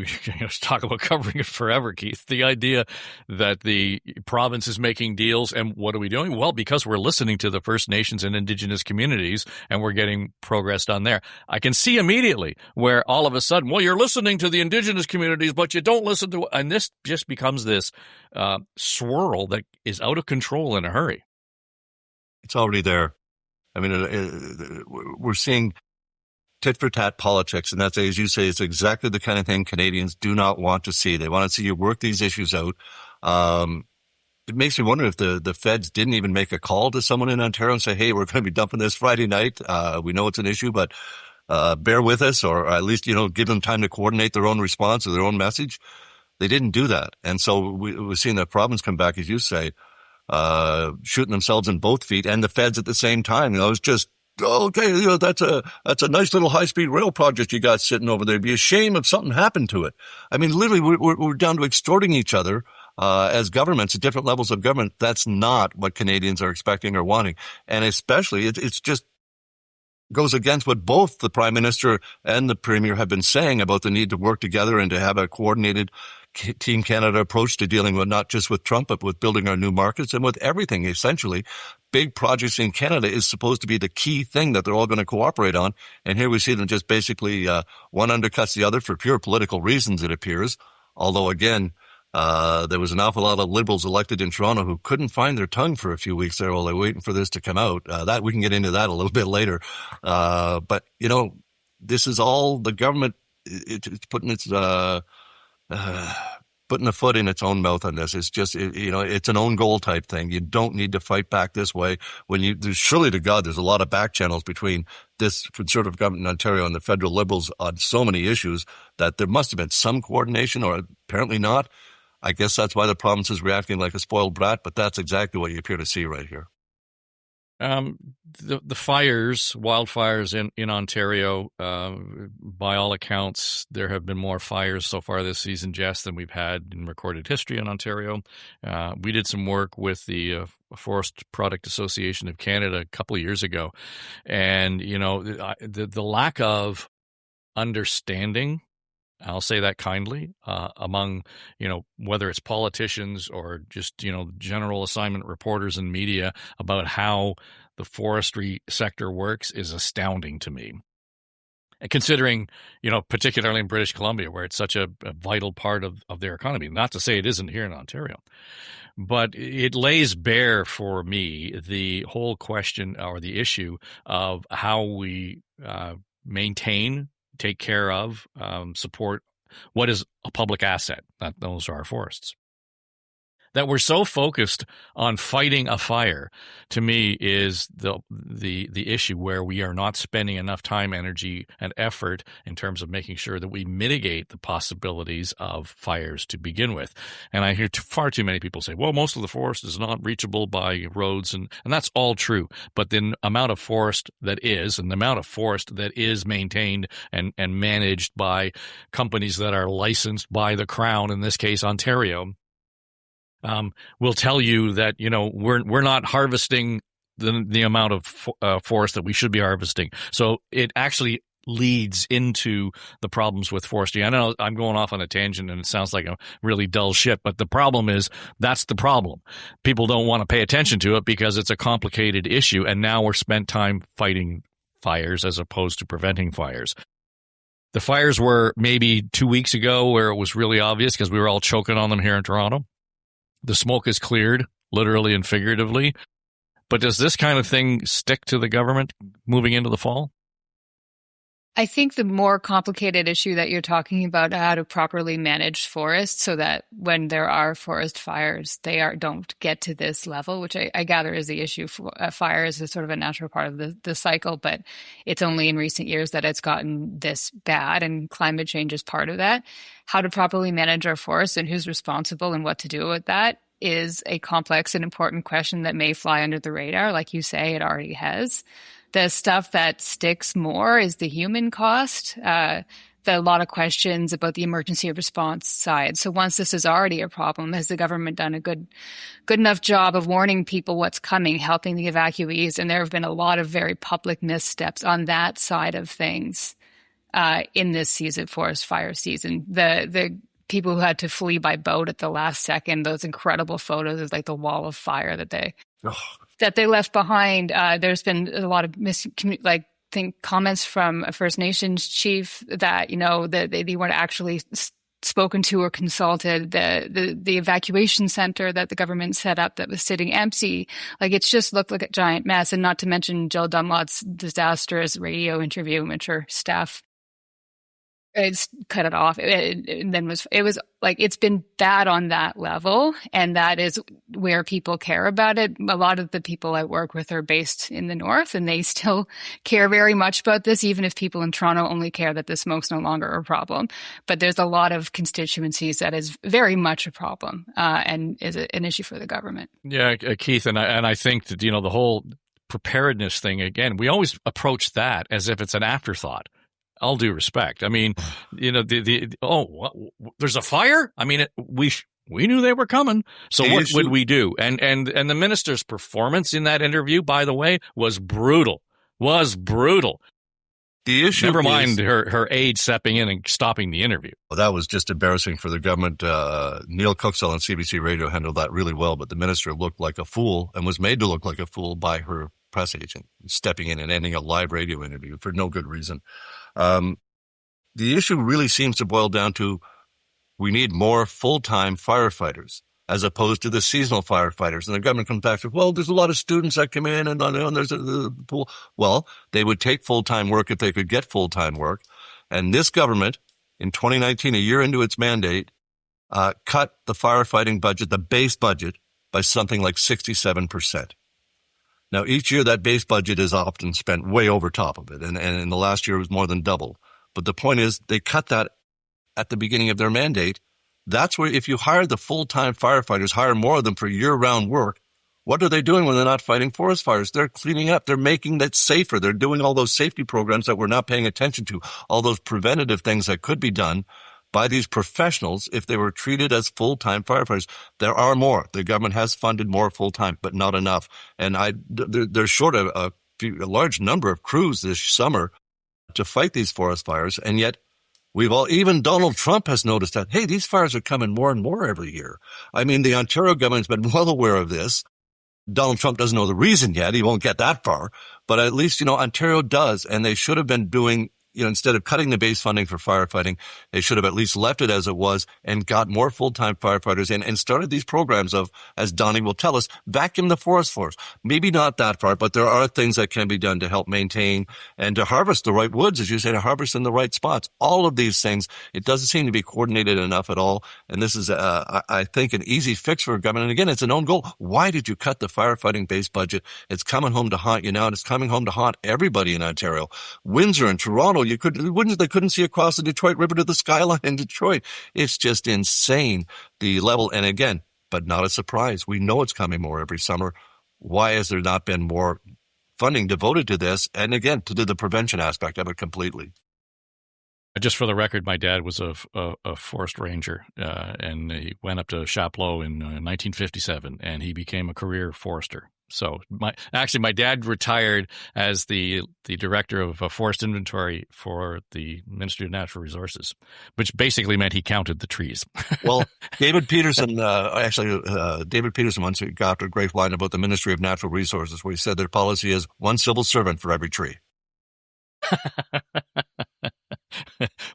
talk about covering it forever, Keith. The idea that the province is making deals, and what are we doing? Well, because we're listening to the First Nations and Indigenous communities, and we're getting progress done there. I can see immediately where all of a sudden, well, you're listening to the Indigenous communities, but you don't listen to, and this just becomes this swirl that is out of control in a hurry. It's already there. I mean, we're seeing tit-for-tat politics, and that's, as you say, it's exactly the kind of thing Canadians do not want to see. They want to see you work these issues out. It makes me wonder if the feds didn't even make a call to someone in Ontario and say, hey, we're going to be dumping this Friday night. We know it's an issue, but bear with us, or at least, give them time to coordinate their own response or their own message. They didn't do that. And so we're seeing the province come back, as you say, shooting themselves in both feet, and the feds at the same time. It's just, okay, that's a nice little high-speed rail project you got sitting over there. It'd be a shame if something happened to it. I mean, literally, we're down to extorting each other as governments at different levels of government. That's not what Canadians are expecting or wanting, and especially it's just goes against what both the Prime Minister and the Premier have been saying about the need to work together and to have a coordinated Team Canada approach to dealing with not just with Trump, but with building our new markets and with everything, essentially. Big projects in Canada is supposed to be the key thing that they're all going to cooperate on. And here we see them just basically one undercuts the other for pure political reasons, it appears. Although, again, There was an awful lot of Liberals elected in Toronto who couldn't find their tongue for a few weeks there while they're waiting for this to come out. That we can get into that a little bit later. But, this is all the government. It's putting its putting a foot in its own mouth on this. It's just, it's an own goal type thing. You don't need to fight back this way there's surely to God, there's a lot of back channels between this Conservative government in Ontario and the federal Liberals on so many issues that there must have been some coordination, or apparently not. I guess that's why the province is reacting like a spoiled brat, but that's exactly what you appear to see right here. The wildfires in Ontario, by all accounts, there have been more fires so far this season, Jess, than we've had in recorded history in Ontario. We did some work with the Forest Product Association of Canada a couple of years ago, and the lack of understanding, I'll say that kindly, among, whether it's politicians or just, general assignment reporters and media about how the forestry sector works is astounding to me. And considering, particularly in British Columbia, where it's such a vital part of their economy, not to say it isn't here in Ontario, but it lays bare for me the whole question or the issue of how we maintain, take care of, support what is a public asset. Those are our forests. That we're so focused on fighting a fire, to me, is the issue where we are not spending enough time, energy, and effort in terms of making sure that we mitigate the possibilities of fires to begin with. And I hear far too many people say, well, most of the forest is not reachable by roads, and that's all true. But the amount of forest that is, and the amount of forest that is maintained and managed by companies that are licensed by the Crown, in this case, Ontario, will tell you that, we're not harvesting the amount of forest that we should be harvesting. So it actually leads into the problems with forestry. I know I'm going off on a tangent and it sounds like a really dull shit, but the problem is that's the problem. People don't want to pay attention to it because it's a complicated issue, and now we're spent time fighting fires as opposed to preventing fires. The fires were maybe 2 weeks ago where it was really obvious because we were all choking on them here in Toronto. The smoke is cleared, literally and figuratively. But does this kind of thing stick to the government moving into the fall? I think the more complicated issue that you're talking about, how to properly manage forests so that when there are forest fires, don't get to this level, which I gather is the issue. Fire is a sort of a natural part of the cycle, but it's only in recent years that it's gotten this bad, and climate change is part of that. How to properly manage our forests and who's responsible and what to do with that is a complex and important question that may fly under the radar. Like you say, it already has. The stuff that sticks more is the human cost. A lot of questions about the emergency response side. So once this is already a problem, has the government done a good enough job of warning people what's coming, helping the evacuees? And there have been a lot of very public missteps on that side of things in this season, forest fire season. The people who had to flee by boat at the last second, those incredible photos of like the wall of fire that they left behind. There's been a lot of comments from a First Nations chief that, that they weren't actually spoken to or consulted. The evacuation center that the government set up that was sitting empty, it's just looked like a giant mess. And not to mention Jill Dunlop's disastrous radio interview, in which her staff cut it off. It's been bad on that level. And that is where people care about it. A lot of the people I work with are based in the north, and they still care very much about this, even if people in Toronto only care that the smoke's no longer a problem. But there's a lot of constituencies that is very much a problem, and is an issue for the government. Yeah, Keith, and I think that, the whole preparedness thing, again, we always approach that as if it's an afterthought. All due respect. I mean, there's a fire? I mean, we knew they were coming. So what would we do? And the minister's performance in that interview, by the way, was brutal. The issue, never mind her aide stepping in and stopping the interview. Well, that was just embarrassing for the government. Neil Cooksell on CBC Radio handled that really well, but the minister looked like a fool and was made to look like a fool by her press agent, stepping in and ending a live radio interview for no good reason. The issue really seems to boil down to We need more full-time firefighters as opposed to the seasonal firefighters. And the government comes back and says, well, there's a lot of students that come in and there's a pool. Well, they would take full-time work if they could get full-time work. And this government, in 2019, a year into its mandate, cut the firefighting budget, the base budget, by something like 67%. Now, each year that base budget is often spent way over top of it. And in the last year it was more than double. But the point is they cut that at the beginning of their mandate. That's where if you hire the full-time firefighters, hire more of them for year-round work, what are they doing when they're not fighting forest fires? They're cleaning up. They're making that safer. They're doing all those safety programs that we're not paying attention to, all those preventative things that could be done by these professionals if they were treated as full-time firefighters. There are more. The government has funded more full-time, but not enough. And they're short a large number of crews this summer to fight these forest fires, and yet even Donald Trump has noticed that, hey, these fires are coming more and more every year. I mean, the Ontario government's been well aware of this. Donald Trump doesn't know the reason yet. He won't get that far. But at least, Ontario does. And they should have been doing, instead of cutting the base funding for firefighting, they should have at least left it as it was and got more full-time firefighters in and started these programs of, as Donnie will tell us, vacuum the forest floors. Maybe not that far, but there are things that can be done to help maintain and to harvest the right woods, as you say, to harvest in the right spots. All of these things, it doesn't seem to be coordinated enough at all. And this is, I think, an easy fix for government. And again, it's an own goal. Why did you cut the firefighting base budget? It's coming home to haunt you now, and it's coming home to haunt everybody in Ontario. Windsor and Toronto, they couldn't see across the Detroit River to the skyline in Detroit. It's just insane, the level. And again, but not a surprise. We know it's coming more every summer. Why has there not been more funding devoted to this? And again, to the prevention aspect of it completely. Just for the record, my dad was a forest ranger, and he went up to Chapleau in 1957, and he became a career forester. So my dad retired as the director of forest inventory for the Ministry of Natural Resources, which basically meant he counted the trees. Well, David Peterson once got a great line about the Ministry of Natural Resources, where he said their policy is one civil servant for every tree.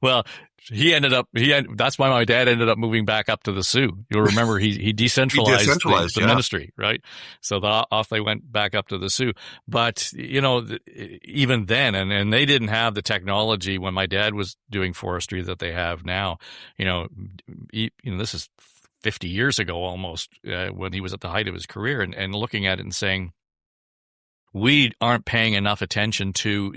Well, that's why my dad ended up moving back up to the Sioux. You'll remember he decentralized the ministry, right? So off they went back up to the Sioux. But, even then, and they didn't have the technology when my dad was doing forestry that they have now. This is 50 years ago almost, when he was at the height of his career, and looking at it and saying, we aren't paying enough attention to,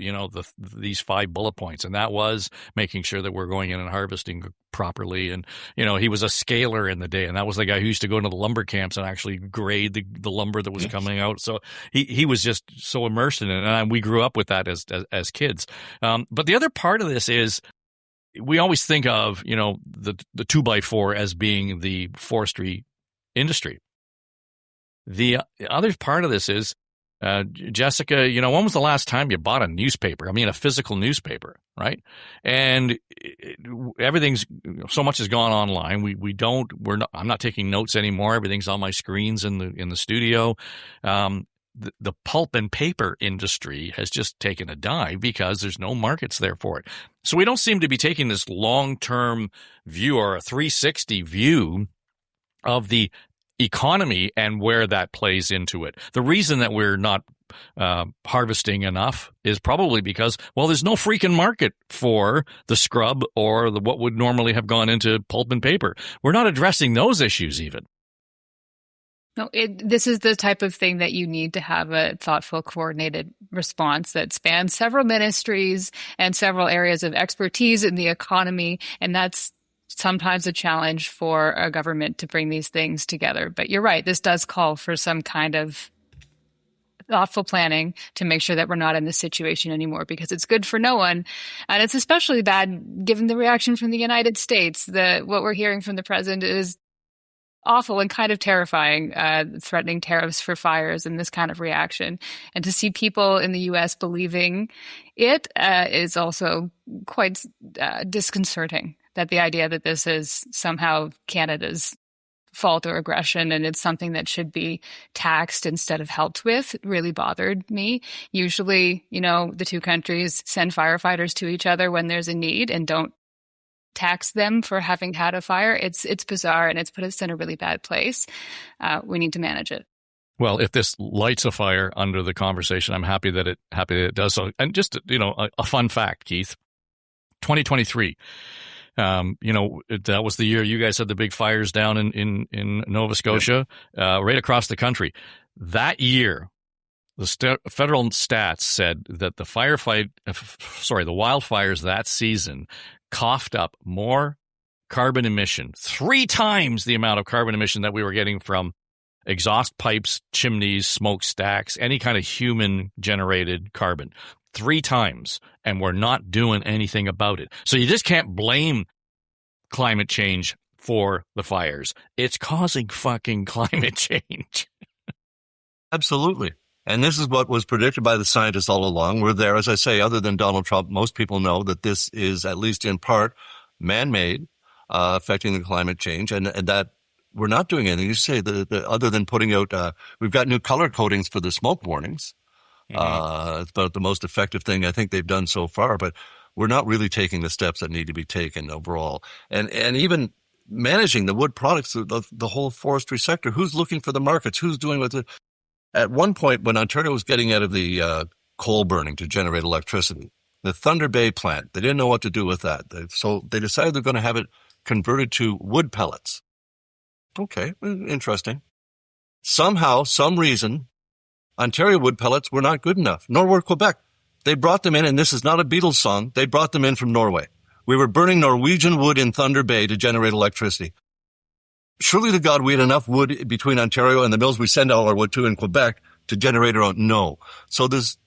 these 5 bullet points. And that was making sure that we're going in and harvesting properly. And, he was a scaler in the day. And that was the guy who used to go into the lumber camps and actually grade the lumber that was coming out. So he was just so immersed in it. And we grew up with that as kids. But the other part of this is, we always think of, the 2x4 as being the forestry industry. The other part of this is, Jessica, when was the last time you bought a newspaper? I mean, a physical newspaper, right? And everything's, so much has gone online. I'm not taking notes anymore. Everything's on my screens in the studio. The pulp and paper industry has just taken a dive because there's no markets there for it. So we don't seem to be taking this long-term view or a 360 view of the economy and where that plays into it. The reason that we're not harvesting enough is probably because, there's no freaking market for the scrub or what would normally have gone into pulp and paper. We're not addressing those issues even. No, this is the type of thing that you need to have a thoughtful, coordinated response that spans several ministries and several areas of expertise in the economy, and that's sometimes a challenge for a government to bring these things together. But you're right, this does call for some kind of thoughtful planning to make sure that we're not in this situation anymore, because it's good for no one. And it's especially bad given the reaction from the United States. What we're hearing from the president is awful and kind of terrifying, threatening tariffs for fires and this kind of reaction. And to see people in the U.S. believing it is also quite disconcerting. That the idea that this is somehow Canada's fault or aggression and it's something that should be taxed instead of helped with really bothered me. Usually, the two countries send firefighters to each other when there's a need and don't tax them for having had a fire. It's bizarre, and it's put us in a really bad place. We need to manage it. Well, if this lights a fire under the conversation, I'm happy that it does so. And just, a fun fact, Keith, 2023, that was the year you guys had the big fires down in Nova Scotia, right across the country. That year, the federal stats said that the wildfires that season coughed up more carbon emission, 3 times the amount of carbon emission that we were getting from exhaust pipes, chimneys, smokestacks, any kind of human-generated carbon. 3 times, and we're not doing anything about it. So you just can't blame climate change for the fires. It's causing fucking climate change. Absolutely. And this is what was predicted by the scientists all along. We're there, as I say, other than Donald Trump, most people know that this is, at least in part, man-made, affecting the climate change, and that we're not doing anything. You say that other than putting out, we've got new color codings for the smoke warnings. It's about the most effective thing I think they've done so far, but we're not really taking the steps that need to be taken overall. And even managing the wood products, the whole forestry sector, who's looking for the markets, who's doing what at one point when Ontario was getting out of the coal burning to generate electricity, the Thunder Bay plant, they didn't know what to do with that. So they decided they're going to have it converted to wood pellets. Okay, interesting. Somehow, some reason, Ontario wood pellets were not good enough, nor were Quebec. They brought them in, and this is not a Beatles song, they brought them in from Norway. We were burning Norwegian wood in Thunder Bay to generate electricity. Surely to God we had enough wood between Ontario and the mills we send all our wood to in Quebec to generate our own. No. So this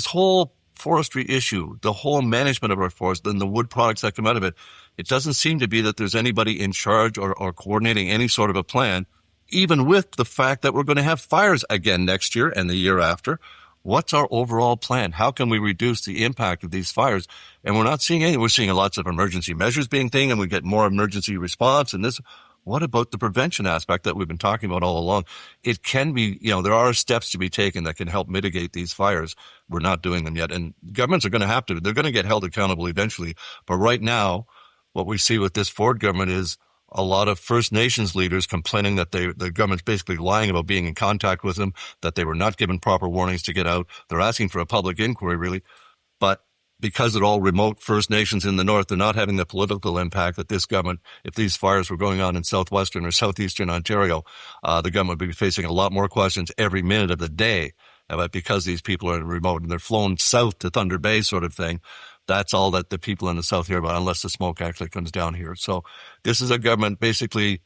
whole forestry issue, the whole management of our forest and the wood products that come out of it, it doesn't seem to be that there's anybody in charge or coordinating any sort of a plan, even with the fact that we're going to have fires again next year and the year after. What's our overall plan? How can we reduce the impact of these fires? And we're not seeing any. We're seeing lots of emergency measures being taken, and we get more emergency response and this. What about the prevention aspect that we've been talking about all along? It can be, there are steps to be taken that can help mitigate these fires. We're not doing them yet. And governments are going to have to. They're going to get held accountable eventually. But right now, what we see with this Ford government is a lot of First Nations leaders complaining that the government's basically lying about being in contact with them, that they were not given proper warnings to get out. They're asking for a public inquiry, really. But because they're all remote First Nations in the north, they're not having the political impact that this government, if these fires were going on in southwestern or southeastern Ontario, the government would be facing a lot more questions every minute of the day. But because these people are remote and they're flown south to Thunder Bay sort of thing, that's all that the people in the south hear about, unless the smoke actually comes down here. So this is a government basically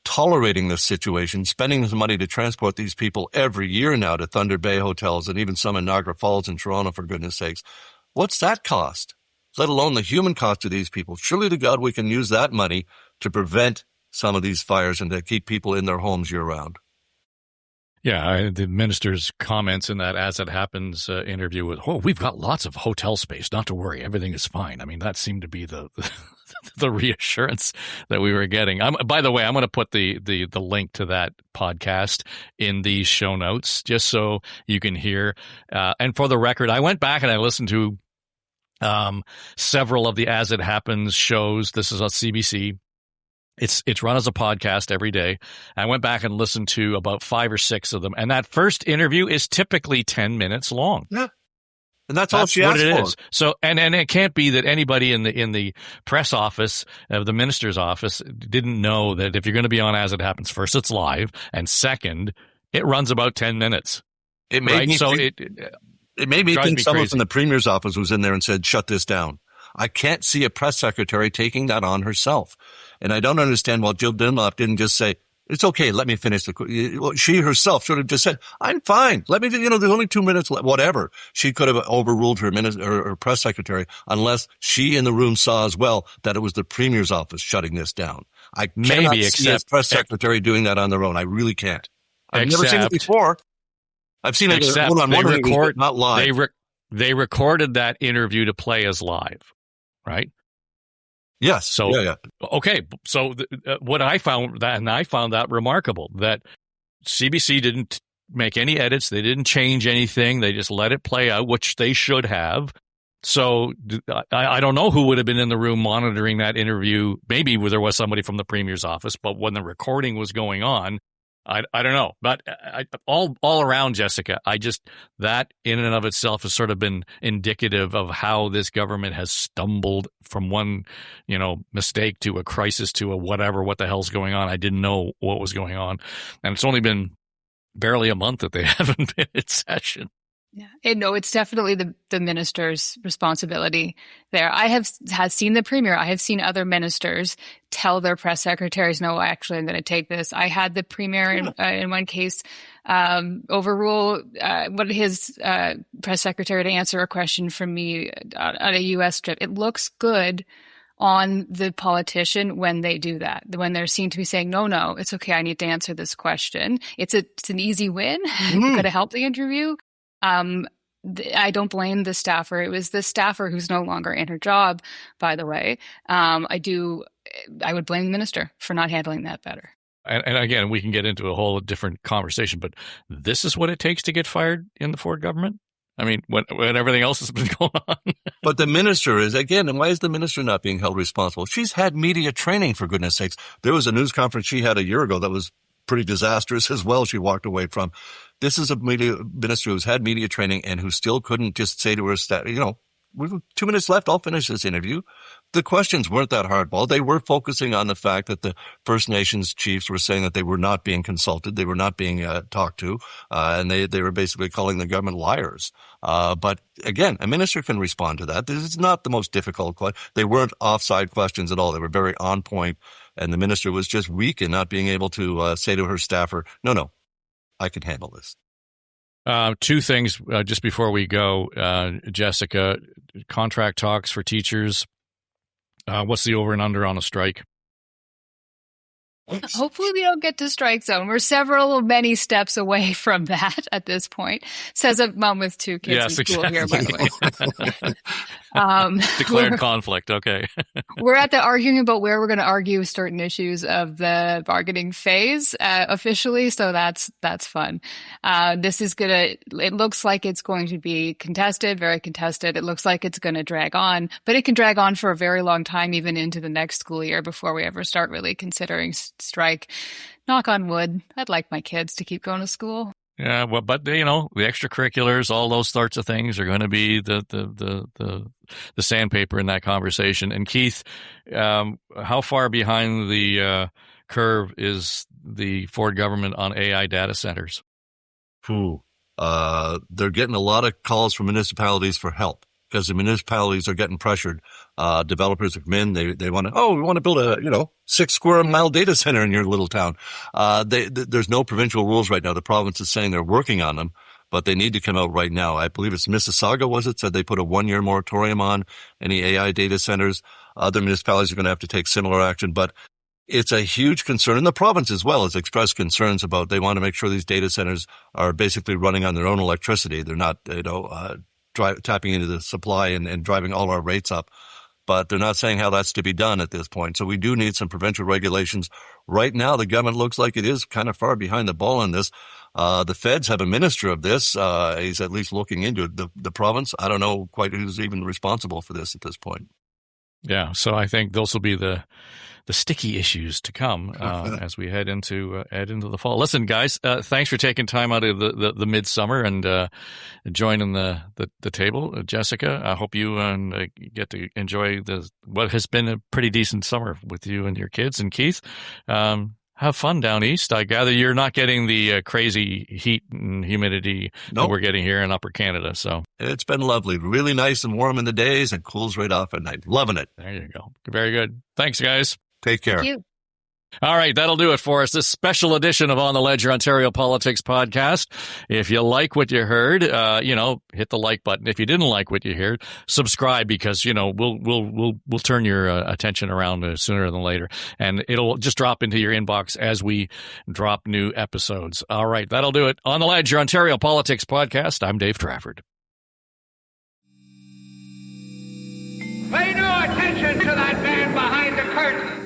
tolerating this situation, spending this money to transport these people every year now to Thunder Bay hotels and even some in Niagara Falls and Toronto, for goodness sakes. What's that cost? Let alone the human cost of these people. Surely to God we can use that money to prevent some of these fires and to keep people in their homes year round. Yeah, the minister's comments in that As It Happens interview with, we've got lots of hotel space, not to worry, everything is fine. I mean, that seemed to be the reassurance that we were getting. By the way, I'm going to put the link to that podcast in the show notes just so you can hear. And for the record, I went back and I listened to several of the As It Happens shows. This is on CBC. It's run as a podcast every day. I went back and listened to about 5 or 6 of them, and that first interview is typically 10 minutes long. Yeah, and that's all she asked for. So, and it can't be that anybody in the press office of the minister's office didn't know that if you're going to be on As It Happens, first it's live, and second it runs about 10 minutes. It made me think someone from the premier's office was in there and said, "Shut this down." I can't see a press secretary taking that on herself. And I don't understand why Jill Dunlop didn't just say, "It's okay, let me finish she herself should have just said, "I'm fine. Let me, there's only 2 minutes left," whatever. She could have overruled her press secretary unless she in the room saw as well that it was the premier's office shutting this down. I cannot see a press secretary doing that on their own. I really can't. I've never seen it before. I've seen it one-on-one, not live. They recorded that interview to play as live, right? Yes. So, yeah. Okay. So what I found that remarkable, that CBC didn't make any edits. They didn't change anything. They just let it play out, which they should have. So I don't know who would have been in the room monitoring that interview. Maybe there was somebody from the premier's office, but when the recording was going on, I don't know. But all around, Jessica, that in and of itself has sort of been indicative of how this government has stumbled from one, mistake to a crisis to a whatever, what the hell's going on. I didn't know what was going on. And it's only been barely a month that they haven't been in session. Yeah, no, it's definitely the minister's responsibility there. I have seen the premier. I have seen other ministers tell their press secretaries, "No, actually, I'm going to take this." I had the premier in one case overrule his press secretary to answer a question from me on a U.S. trip. It looks good on the politician when they do that, when they're seen to be saying, no, it's okay, I need to answer this question. It's an easy win. Could have helped the interview. I don't blame the staffer. It was the staffer who's no longer in her job, by the way. I would blame the minister for not handling that better. And again, we can get into a whole different conversation, but this is what it takes to get fired in the Ford government? I mean, when everything else has been going on. But the minister is, again, and why is the minister not being held responsible? She's had media training, for goodness sakes. There was a news conference she had a year ago that was pretty disastrous as well, she walked away from. This is a media minister who's had media training and who still couldn't just say to her staff, we've 2 minutes left, I'll finish this interview. The questions weren't that hardball. They were focusing on the fact that the First Nations chiefs were saying that they were not being consulted, they were not being talked to, and they were basically calling the government liars. But again, a minister can respond to that. This is not the most difficult question. They weren't offside questions at all. They were very on point, and the minister was just weak in not being able to say to her staffer, no, I can handle this. Two things just before we go, Jessica. Contract talks for teachers. What's the over and under on a strike? Hopefully we don't get to strike zone. We're many steps away from that at this point. Says a mom with 2 kids in school here, by the way. Declared conflict. Okay. We're at the arguing about where we're going to argue certain issues of the bargaining phase officially. So that's fun. It looks like it's going to be contested, very contested. It looks like it's going to drag on, but it can drag on for a very long time, even into the next school year before we ever start really considering strike. Knock on wood. I'd like my kids to keep going to school. Yeah, well, but the extracurriculars, all those sorts of things are going to be the sandpaper in that conversation. And Keith, how far behind the curve is the Ford government on AI data centers? They're getting a lot of calls from municipalities for help, because the municipalities are getting pressured. Developers have come in. They want to, we want to build a, 6 square mile data center in your little town. There's no provincial rules right now. The province is saying they're working on them, but they need to come out right now. I believe it's Mississauga, said they put a 1-year moratorium on any AI data centers. Other municipalities are going to have to take similar action, but it's a huge concern. And the province as well has expressed concerns about, they want to make sure these data centers are basically running on their own electricity. They're not, tapping into the supply and driving all our rates up. But they're not saying how that's to be done at this point. So we do need some provincial regulations. Right now, the government looks like it is kind of far behind the ball on this. The feds have a minister of this. He's at least looking into it. The province, I don't know quite who's even responsible for this at this point. Yeah, so I think those will be the sticky issues to come as we head into the fall. Listen, guys, thanks for taking time out of the midsummer and joining the table. Jessica, I hope you get to enjoy what has been a pretty decent summer with you and your kids. And Keith, have fun down east. I gather you're not getting the crazy heat and humidity that we're getting here in Upper Canada. So it's been lovely, really nice and warm in the days, and cools right off at night. Loving it. There you go. Very good. Thanks, guys. Take care. Thank you. All right, that'll do it for us. This special edition of On the Ledger Ontario Politics podcast. If you like what you heard, hit the like button. If you didn't like what you heard, subscribe, because we'll turn your attention around sooner than later, and it'll just drop into your inbox as we drop new episodes. All right, that'll do it. On the Ledger Ontario Politics podcast. I'm Dave Trafford. Pay no attention to that man behind the curtain.